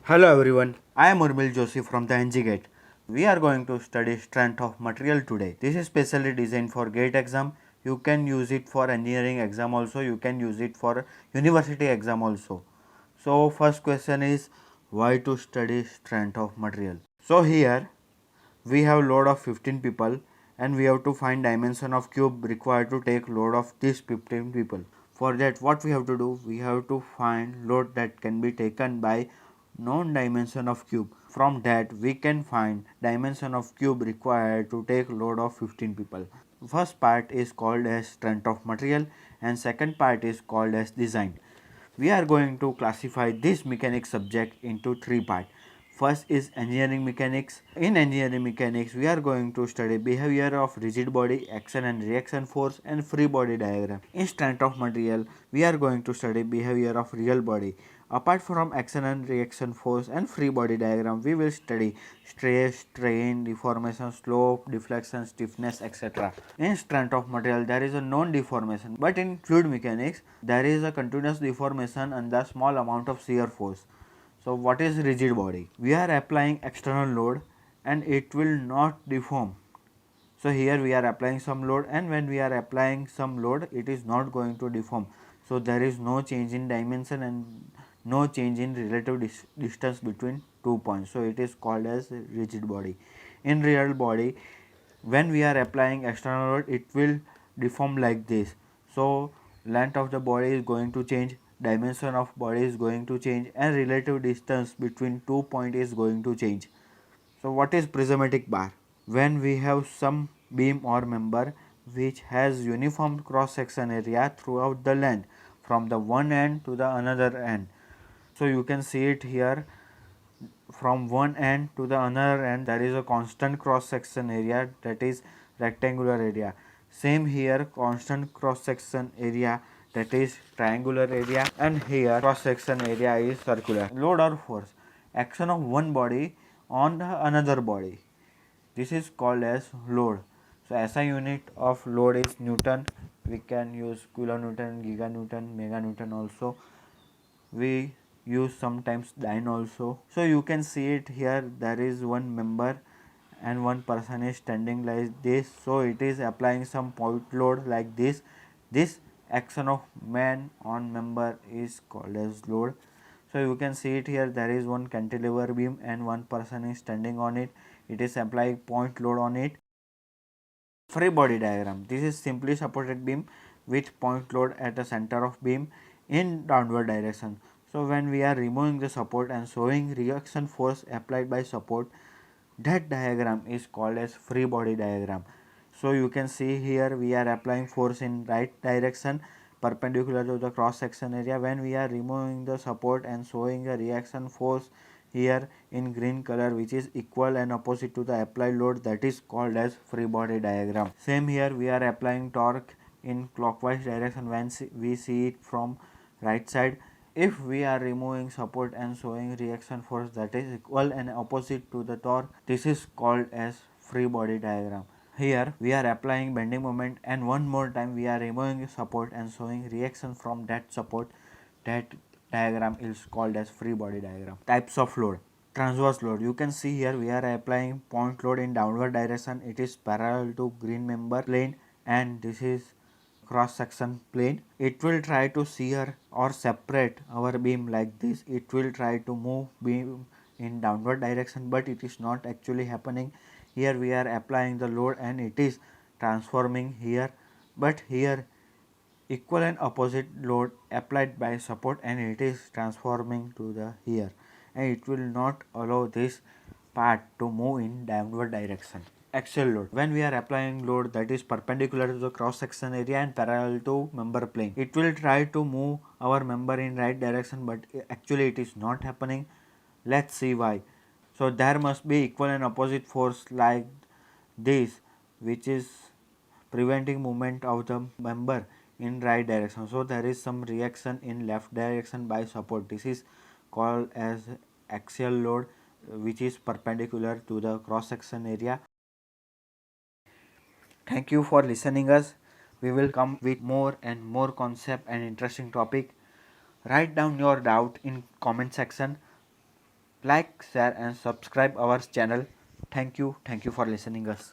Hello everyone, I am Urmil Joshi from the NG Gate. We are going to study strength of material today. This is specially designed for GATE exam. You can use it for engineering exam also, you can use it for university exam also. So first question is why to study strength of material. So here we have load of 15 people and we have to find dimension of cube required to take load of these 15 people. For that what we have to do, we have to find load that can be taken by known dimension of cube. From that we can find dimension of cube required to take load of 15 people. First part is called as strength of material and second part is called as design. We are going to classify this mechanics subject into three parts. First is engineering mechanics. In engineering mechanics, we are going to study behavior of rigid body, action and reaction force and free body diagram. In strength of material, we are going to study behavior of real body. Apart from action and reaction force and free body diagram, we will study stress, strain, deformation, slope, deflection, stiffness, etc. In strength of material, there is a known deformation, but in fluid mechanics, there is a continuous deformation and the small amount of shear force. So what is rigid body? We are applying external load and it will not deform. So here we are applying some load and when we are applying some load it is not going to deform. So there is no change in dimension and no change in relative distance between 2 points. So it is called as rigid body. In real body, when we are applying external load it will deform like this. So length of the body is going to change, dimension of body is going to change and relative distance between 2 points is going to change. So what is prismatic bar? When we have some beam or member which has uniform cross section area throughout the length from the one end to the another end. So you can see it here, from one end to the another end there is a constant cross section area, that is rectangular area. Same here, constant cross section area, that is triangular area, and here cross section area is circular. Load or force, action of one body on the another body, this is called as load. So SI unit of load is Newton. We can use kilonewton, giganewton, meganewton also. We use sometimes dyne also. So you can see it here, there is one member and one person is standing like this. So it is applying some point load like this. This action of man on member is called as load. So you can see it here, there is one cantilever beam and one person is standing on it. It is applying point load on it. Free body diagram, this is simply supported beam with point load at the center of beam in downward direction. So when we are removing the support and showing reaction force applied by support, that diagram is called as free body diagram. So you can see here we are applying force in right direction perpendicular to the cross section area. When we are removing the support and showing a reaction force here in green color which is equal and opposite to the applied load, that is called as free body diagram. Same here, we are applying torque in clockwise direction when we see it from right side. If we are removing support and showing reaction force that is equal and opposite to the torque, this is called as free body diagram. Here we are applying bending moment and one more time we are removing support and showing reaction from that support. That diagram is called as free body diagram. Types of load. Transverse load, you can see here we are applying point load in downward direction. It is parallel to green member plane and this is cross section plane. It will try to shear or separate our beam like this. It will try to move beam in downward direction, but it is not actually happening. Here we are applying the load and it is transforming here, but here equal and opposite load applied by support and it is transforming to the here, and it will not allow this part to move in downward direction. Axial load, when we are applying load that is perpendicular to the cross section area and parallel to member plane, it will try to move our member in right direction, but actually it is not happening. Let's see why. So there must be equal and opposite force like this which is preventing movement of the member in right direction. So there is some reaction in left direction by support. This is called as axial load which is perpendicular to the cross section area. Thank you for listening us. We will come with more and more concept and interesting topic. Write down your doubt in comment section. like, share and subscribe our channel. Thank you for listening us.